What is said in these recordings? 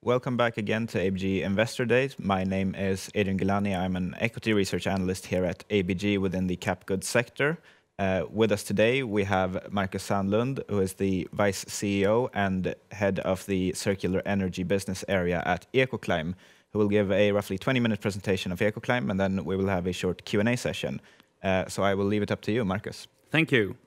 Welcome back again to ABG Investor Days. My name is Adrian Gilani. I'm an equity research analyst here at ABG within the cap goods sector. With us today, we have Marcus Sandlund, who is the Vice CEO and head of the Circular Energy Business Area at Ecoclime, who will give a roughly 20-minute presentation of Ecoclime, and then we will have a short Q&A session. So I will leave it up to you, Marcus. Thank you.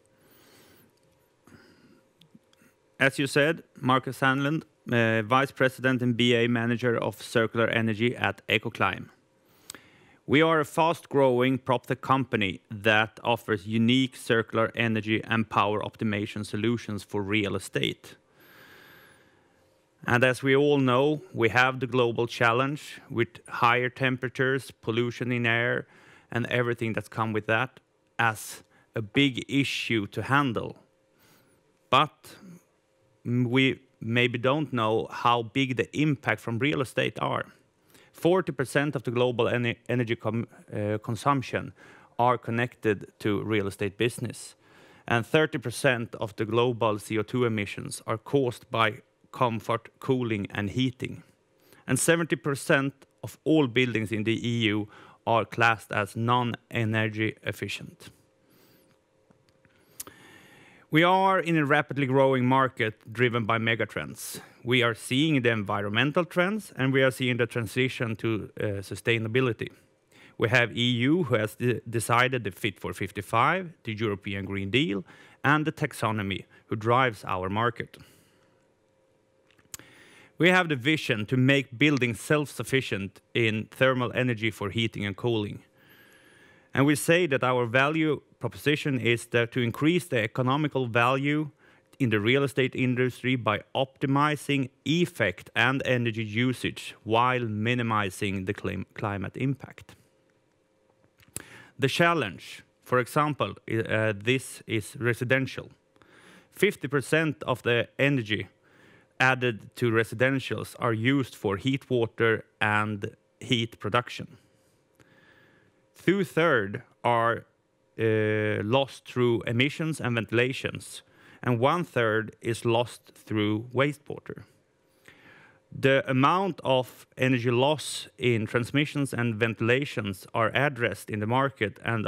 As you said, Marcus Sandlund, Vice President and BA Manager of Circular Energy at Ecoclime. We are a fast-growing PropTech company that offers unique circular energy and power optimization solutions for real estate. And as we all know, we have the global challenge with higher temperatures, pollution in air, and everything that's come with that as a big issue to handle. But we maybe don't know how big the impact from real estate are. 40% of the global energy consumption are connected to real estate business, and 30% of the global CO2 emissions are caused by comfort, cooling, and heating. And 70% of all buildings in the EU are classed as non-energy efficient. We are in a rapidly growing market driven by megatrends. We are seeing the environmental trends, and we are seeing the transition to sustainability. We have EU who has decided the Fit for 55, the European Green Deal, and the taxonomy who drives our market. We have the vision to make buildings self-sufficient in thermal energy for heating and cooling. And we say that our value proposition is that to increase the economical value in the real estate industry by optimizing effect and energy usage while minimizing the climate impact. The challenge, for example, this is residential. 50% of the energy added to residentials are used for heat water and heat production. 2/3 are lost through emissions and ventilations, and 1/3 is lost through wastewater. The amount of energy loss in transmissions and ventilations are addressed in the market and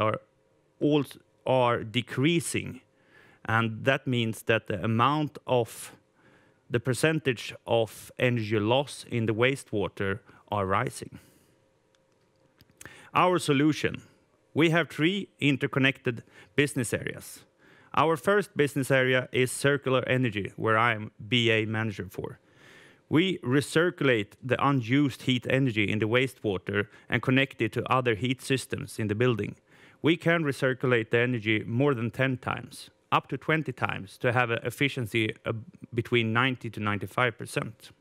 are decreasing, and that means that the percentage of energy loss in the wastewater are rising. Our solution. We have 3 interconnected business areas. Our first business area is circular energy, where I am BA manager for. We recirculate the unused heat energy in the wastewater and connect it to other heat systems in the building. We can recirculate the energy more than 10 times, up to 20 times, to have an efficiency between 90 to 95%.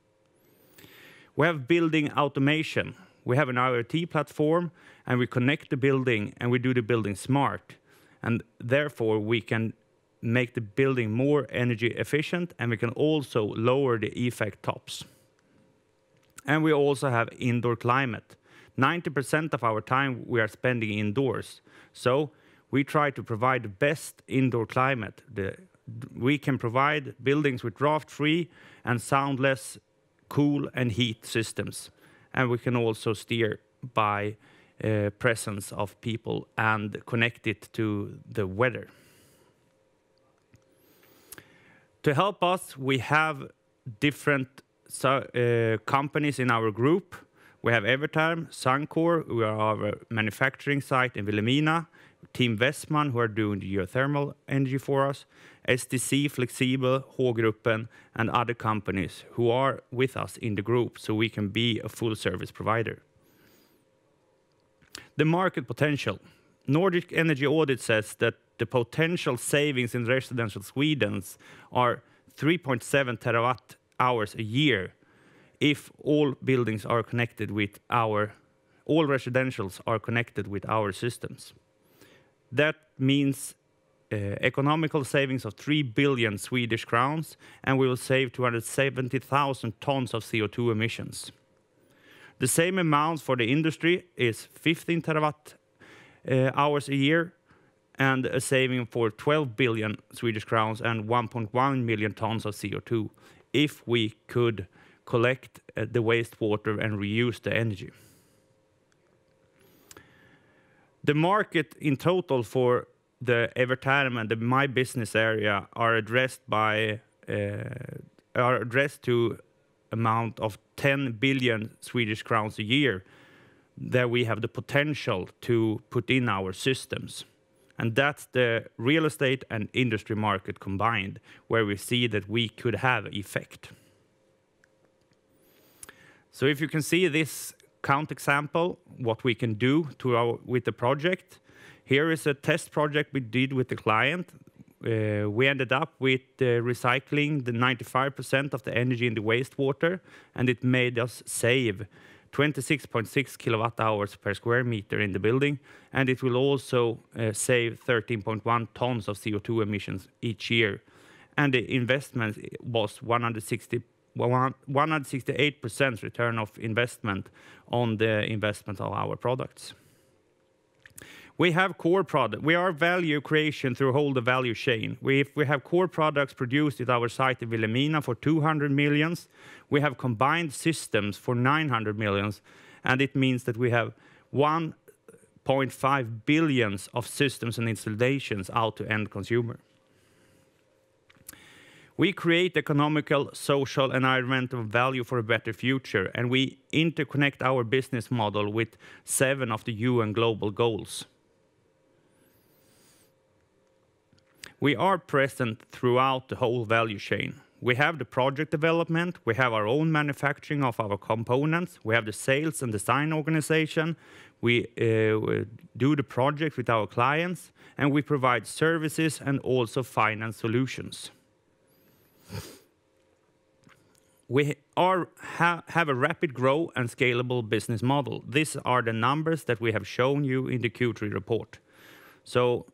We have building automation. We have an IoT platform, and we connect the building, and we do the building smart. And therefore, we can make the building more energy efficient, and we can also lower the effect tops. And we also have indoor climate. 90% of our time we are spending indoors. So we try to provide the best indoor climate. We can provide buildings with draft-free and soundless cool and heat systems. And we can also steer by presence of people and connect it to the weather. To help us, we have different companies in our group. We have Evertime, Suncor, who are our manufacturing site in Vilhelmina, Team Westman, who are doing the geothermal energy for us, STC, Flexible, H-gruppen, and other companies who are with us in the group, so we can be a full service provider. The market potential. Nordic Energy Audit says that the potential savings in residential Sweden are 3.7 terawatt hours a year if all buildings are connected with all residentials are connected with our systems. That means economical savings of 3 billion Swedish crowns, and we will save 270,000 tons of CO2 emissions. The same amount for the industry is 15 terawatt hours a year, and a saving for 12 billion Swedish crowns and 1.1 million tons of CO2 if we could collect the wastewater and reuse the energy. The market in total for the Evertherm and the My Business area are addressed to amount of 10 billion Swedish crowns a year that we have the potential to put in our systems. And that's the real estate and industry market combined, where we see that we could have effect. So if you can see this count example, what we can do with the project. Here is a test project we did with the client. We ended up with recycling the 95% of the energy in the wastewater, and it made us save 26.6 kilowatt hours per square meter in the building, and it will also save 13.1 tons of CO2 emissions each year. And the investment was 168% return of investment on the investment of our products. We have core product. We are value creation through whole the value chain. We have core products produced at our site in Vilhelmina for 200 millions. We have combined systems for 900 millions, and it means that we have 1.5 billions of systems and installations out to end consumer. We create economical, social, and environmental value for a better future, and we interconnect our business model with 7 of the UN global goals. We are present throughout the whole value chain. We have the project development, we have our own manufacturing of our components, we have the sales and design organization, we do the project with our clients, and we provide services and also finance solutions. We have a rapid growth and scalable business model. These are the numbers that we have shown you in the Q3 report. So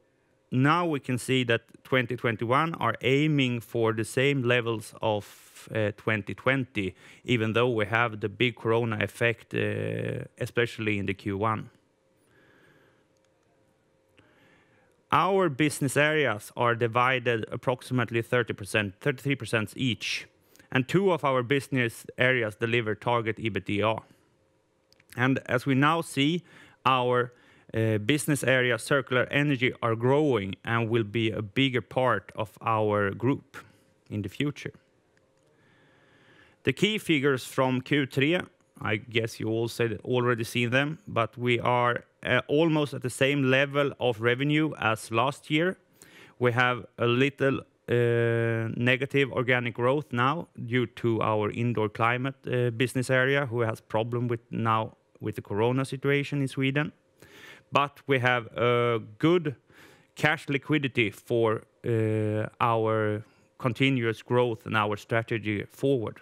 now we can see that 2021 are aiming for the same levels of 2020, even though we have the big corona effect, especially in the Q1. Our business areas are divided approximately 33% each, and 2 of our business areas deliver target EBITDA. And as we now see, our business area circular energy are growing and will be a bigger part of our group in the future. The key figures from Q3, I guess you all already seen them, but we are almost at the same level of revenue as last year. We have a little negative organic growth now due to our indoor climate business area, who has problem with the corona situation in Sweden. But we have a good cash liquidity for our continuous growth and our strategy forward.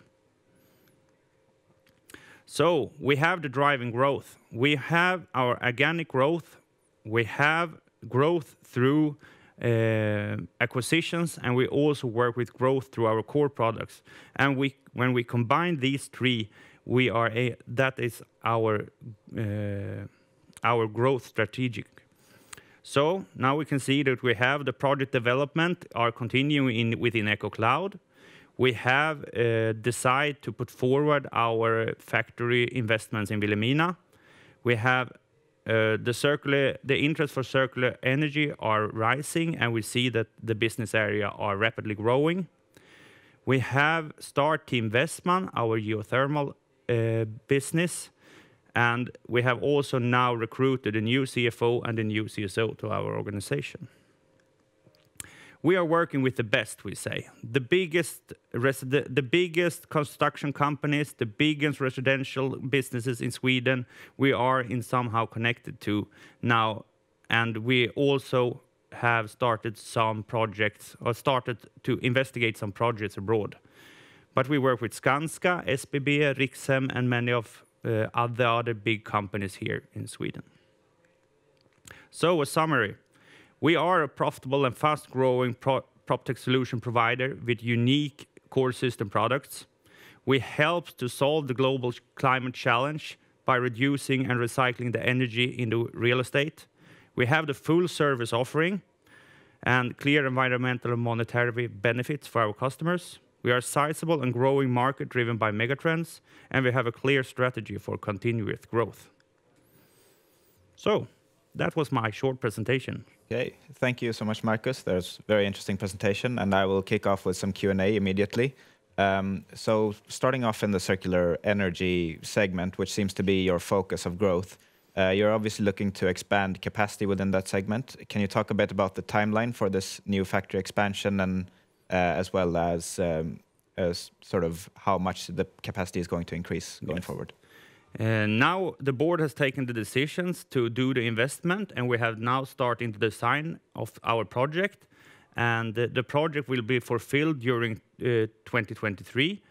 So we have the driving growth. We have our organic growth. We have growth through acquisitions, and we also work with growth through our core products. And when we combine these 3, that is our growth strategic. So now we can see that we have the project development are continuing within Ecocloud. We have decided to put forward our factory investments in Vilhelmina. We have the interest for circular energy are rising, and we see that the business area are rapidly growing. We have started Team Westman, our geothermal business, and we have also now recruited a new CFO and a new CSO to our organization. We are working with the best, we say. The biggest construction companies, the biggest residential businesses in Sweden, we are somehow connected to now. And we also have started some projects, or started to investigate some projects abroad. But we work with Skanska, SBB, Rikshem, and many of other big companies here in Sweden. So a summary. We are a profitable and fast-growing PropTech solution provider with unique core system products. We help to solve the global climate challenge by reducing and recycling the energy into real estate. We have the full service offering and clear environmental and monetary benefits for our customers. We are a sizable and growing market driven by megatrends, and we have a clear strategy for continuous growth. So that was my short presentation. Okay, thank you so much, Marcus. There's a very interesting presentation, and I will kick off with some Q&A immediately. So starting off in the circular energy segment, which seems to be your focus of growth, you're obviously looking to expand capacity within that segment. Can you talk a bit about the timeline for this new factory expansion, and as well as sort of how much the capacity is going to increase going forward? Now the board has taken the decisions to do the investment, and we have now starting the design of our project. And the project will be fulfilled during 2023.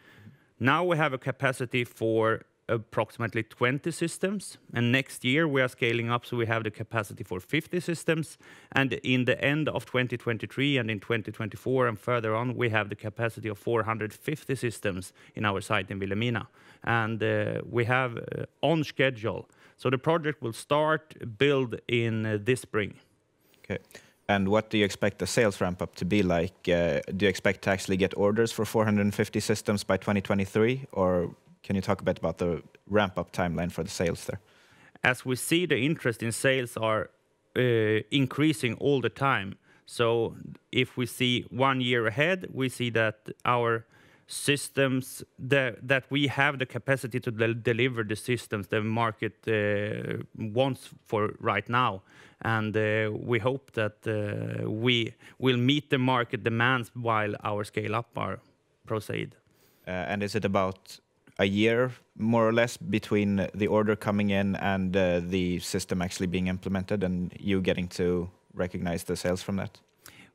Now we have a capacity for approximately 20 systems, and next year we are scaling up, so we have the capacity for 50 systems. And in the end of 2023 and in 2024 and further on, we have the capacity of 450 systems in our site in Vilhelmina. And we have on schedule. So the project will start build in this spring. Okay. And what do you expect the sales ramp up to be like? Do you expect to actually get orders for 450 systems by 2023, or can you talk a bit about the ramp-up timeline for the sales there? As we see, the interest in sales are increasing all the time. So if we see 1 year ahead, we see that our systems, that we have the capacity to deliver the systems the market wants for right now. And we hope that we will meet the market demands while our scale-up are proceed. And is it about a year, more or less, between the order coming in and the system actually being implemented and you getting to recognize the sales from that?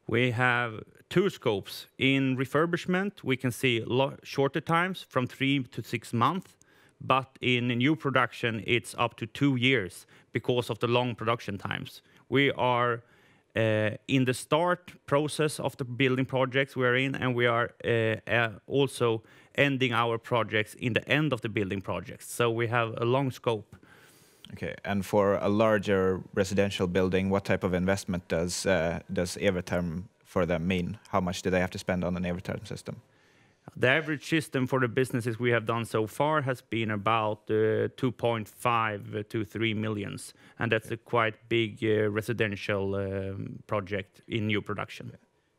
We have 2 scopes. In refurbishment, we can see shorter times, from 3 to 6 months. But in new production, it's up to 2 years because of the long production times. We are in the start process of the building projects we're in, and we are also ending our projects in the end of the building projects. So we have a long scope. Okay, and for a larger residential building, what type of investment does Evertherm for them mean? How much do they have to spend on an Evertherm system? The average system for the businesses we have done so far has been about 2.5 to 3 millions, and that's a quite big residential project in new production.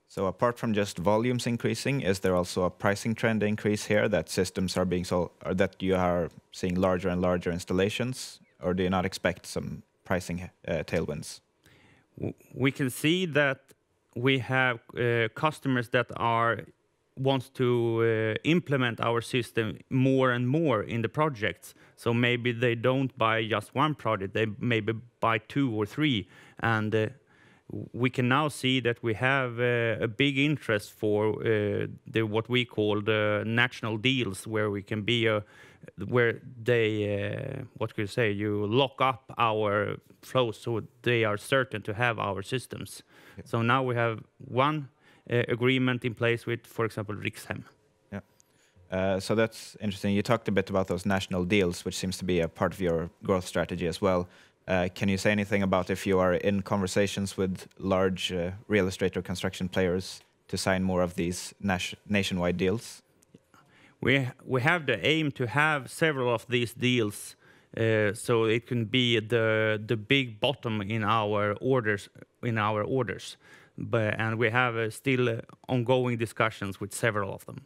So apart from just volumes increasing, is there also a pricing trend increase here, that systems are being sold, or that you are seeing larger and larger installations, or do you not expect some pricing tailwinds? We can see that we have customers that want to implement our system more and more in the projects. So maybe they don't buy just one project, they maybe buy 2 or 3. And we can now see that we have a big interest for what we call the national deals, where we can be where they, what could you say, you lock up our flows so they are certain to have our systems. Yeah. So now we have one agreement in place with, for example, Rikshem. Yeah. So that's interesting. You talked a bit about those national deals, which seems to be a part of your growth strategy as well. Can you say anything about if you are in conversations with large real estate or construction players to sign more of these nationwide deals? We have the aim to have several of these deals, so it can be the big bottom in our orders. And we have still ongoing discussions with several of them.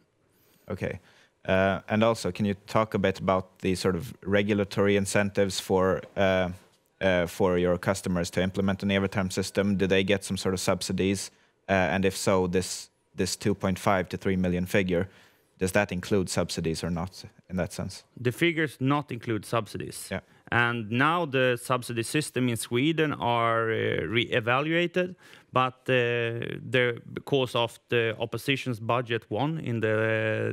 Okay. And also, can you talk a bit about the sort of regulatory incentives for your customers to implement an Evertherm system? Do they get some sort of subsidies? And if so, this 2.5 to 3 million figure, does that include subsidies or not in that sense? The figures not include subsidies. Yeah. And now the subsidy system in Sweden are re-evaluated, but because of the opposition's budget won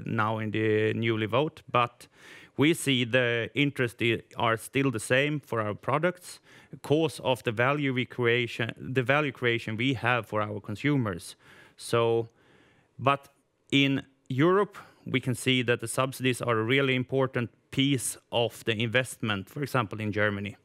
now in the newly vote. But we see the interest are still the same for our products because of the value creation we have for our consumers. So, but in Europe, we can see that the subsidies are a really important piece of the investment, for example, in Germany.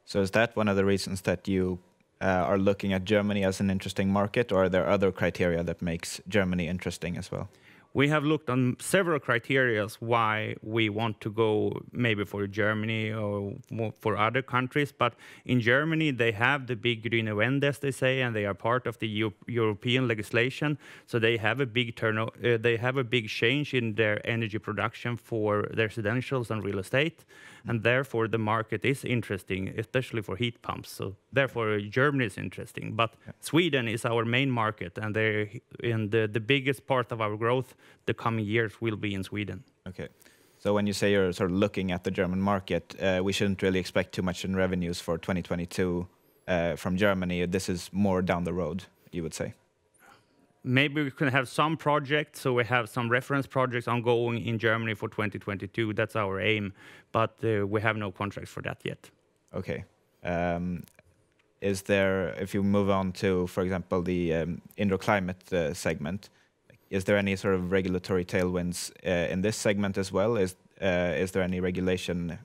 So is that one of the reasons that you are looking at Germany as an interesting market, or are there other criteria that makes Germany interesting as well? we have looked on several criteria why we want to go maybe for Germany or for other countries. But in Germany, they have the big grüne Wende, as they say, and they are part of the European legislation. So they have a big they have a big change in their energy production for their residentials and real estate, and therefore the market is interesting, especially for heat pumps. So therefore Germany is interesting. But Sweden is our main market, and the biggest part of our growth the coming years will be in Sweden. Okay. So when you say you're sort of looking at the German market, we shouldn't really expect too much in revenues for 2022 from Germany. This is more down the road, you would say. Maybe we can have some projects, so we have some reference projects ongoing in Germany for 2022. That's our aim, but we have no contracts for that yet. Okay. Is there, if you move on to, for example, the indoor climate segment, is there any sort of regulatory tailwinds in this segment as well? Is there any regulation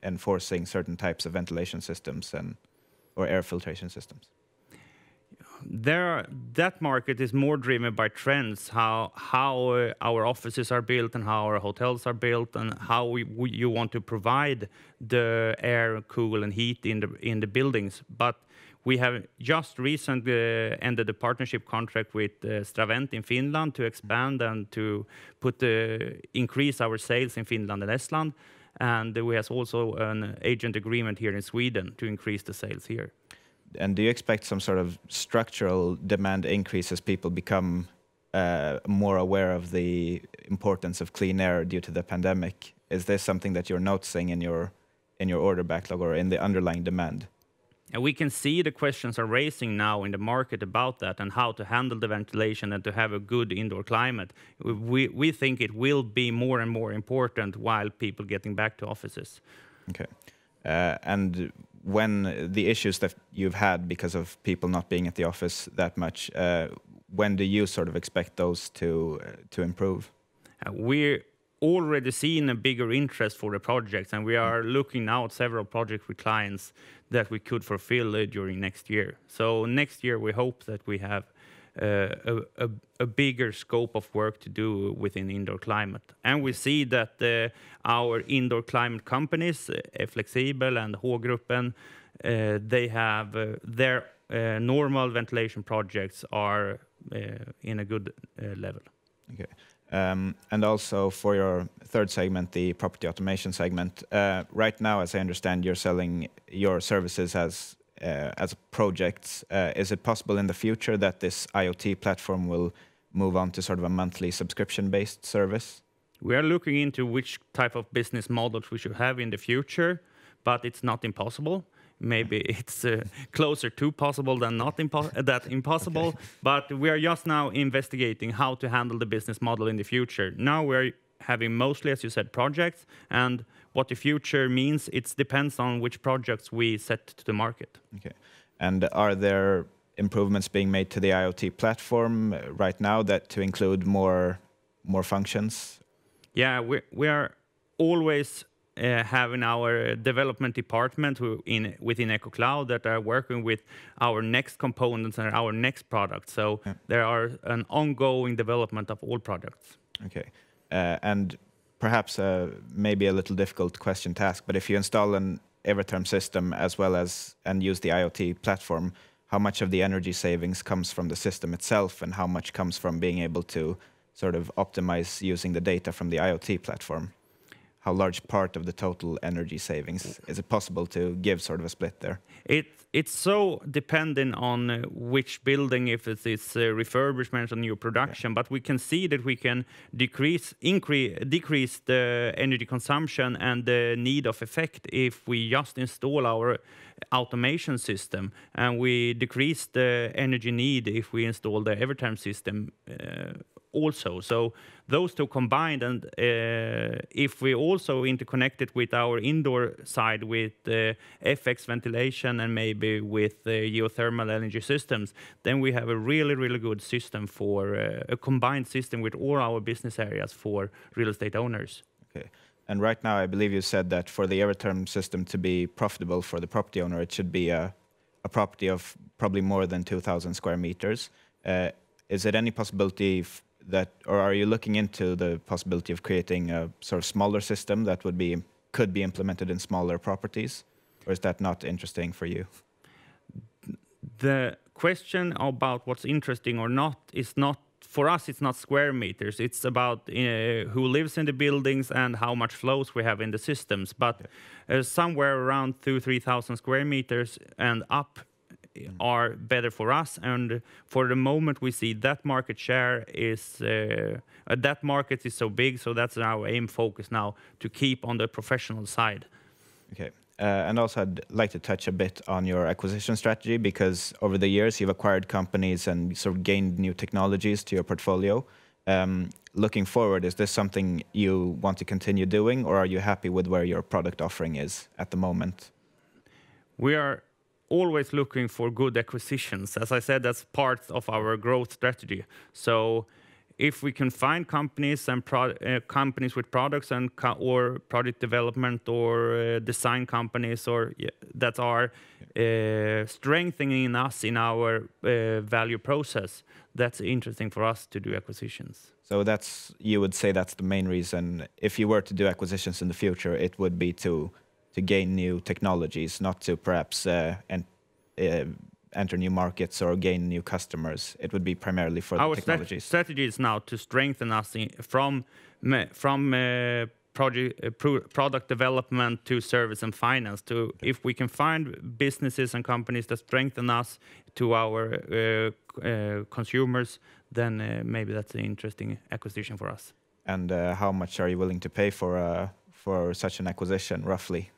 enforcing certain types of ventilation systems or air filtration systems? That market is more driven by trends, how our offices are built and how our hotels are built, and how you want to provide the air, cool, and heat in the buildings. But we have just recently ended a partnership contract with Stravent in Finland to expand and to increase our sales in Finland and Estland. And we have also an agent agreement here in Sweden to increase the sales here. And do you expect some sort of structural demand increase as people become more aware of the importance of clean air due to the pandemic? Is this something that you're noticing in your order backlog or in the underlying demand? And we can see the questions are raising now in the market about that and how to handle the ventilation and to have a good indoor climate. We think it will be more and more important while people getting back to offices. Okay. And when the issues that you've had because of people not being at the office that much, when do you sort of expect those to improve? We're already seeing a bigger interest for the projects, and we are looking now at several projects with clients that we could fulfill during next year. So next year we hope that we have a bigger scope of work to do within indoor climate. And we see that our indoor climate companies, Flexibel and H-gruppen, they have their normal ventilation projects are in a good level. Okay. And also for your third segment, the property automation segment, right now, as I understand, you're selling your services as projects. Is it possible in the future that this IoT platform will move on to sort of a monthly subscription-based service? We are looking into which type of business models we should have in the future, but it's not impossible. Maybe it's closer to possible than not impossible. Okay. But we are just now investigating how to handle the business model in the future. Now we're having mostly, as you said, projects, and what the future means, it depends on which projects we set to the market. Okay. And are there improvements being made to the IoT platform right now that to include more functions? Yeah, we are always having our development department within Ecocloud that are working with our next components and our next products. So there are an ongoing development of all products. Okay. And perhaps maybe a little difficult question to ask, but if you install an Evertherm system as well as and use the IoT platform, how much of the energy savings comes from the system itself and how much comes from being able to sort of optimize using the data from the IoT platform? How large part of the total energy savings? Is it possible to give sort of a split there? It's so dependent on which building, if it's refurbishment or new production, but we can see that we can decrease the energy consumption and the need of effect if we just install our automation system, and we decrease the energy need if we install the Evertherm system also. So those two combined, and if we also interconnect it with our indoor side with FX ventilation and maybe with geothermal energy systems, then we have a really, really good system for a combined system with all our business areas for real estate owners. Okay. And right now, I believe you said that for the Evertherm system to be profitable for the property owner, it should be a property of probably more than 2,000 square meters. Is it any possibility that, or are you looking into the possibility of creating a sort of smaller system that could be implemented in smaller properties, or is that not interesting for you? The question about what's interesting or not is not, for us, it's not square meters. It's about who lives in the buildings and how much flows we have in the systems. But somewhere around 2,000-3,000 square meters and up are better for us. And for the moment, we see that market share is, that market is so big. So that's our aim focus now, to keep on the professional side. Okay. And also, I'd like to touch a bit on your acquisition strategy, because over the years you've acquired companies and sort of gained new technologies to your portfolio. Looking forward, is this something you want to continue doing, or are you happy with where your product offering is at the moment? We are always looking for good acquisitions. As I said, that's part of our growth strategy. So if we can find companies and companies with products and or product development or design companies or that are strengthening us in our value process, that's interesting for us to do acquisitions. So that's, you would say that's the main reason. If you were to do acquisitions in the future, it would be to gain new technologies, not to perhaps enter new markets or gain new customers. It would be primarily for the technologies. Our strategy is now to strengthen us from product development to service and finance. If we can find businesses and companies that strengthen us to our consumers, then maybe that's an interesting acquisition for us. And how much are you willing to pay for such an acquisition, roughly?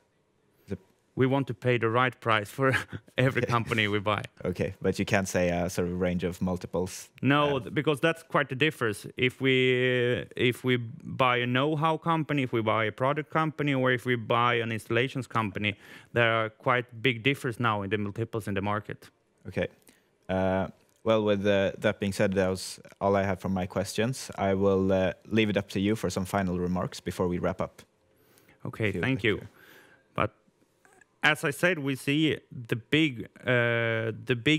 We want to pay the right price for every company we buy. Okay, but you can't say a sort of range of multiples. No, because that's quite the difference. If we buy a know-how company, if we buy a product company, or if we buy an installations company, there are quite big difference now in the multiples in the market. Okay. Well, with that being said, that was all I have for my questions. I will leave it up to you for some final remarks before we wrap up. Okay, thank you. But as I said, we see the big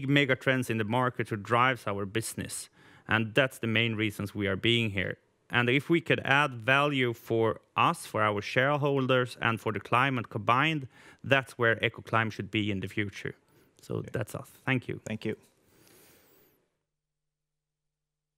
mega trends in the market who drives our business, and that's the main reasons we are being here. And if we could add value for us, for our shareholders, and for the climate combined, that's where Ecoclime should be in the future. So that's us. Thank you. Thank you.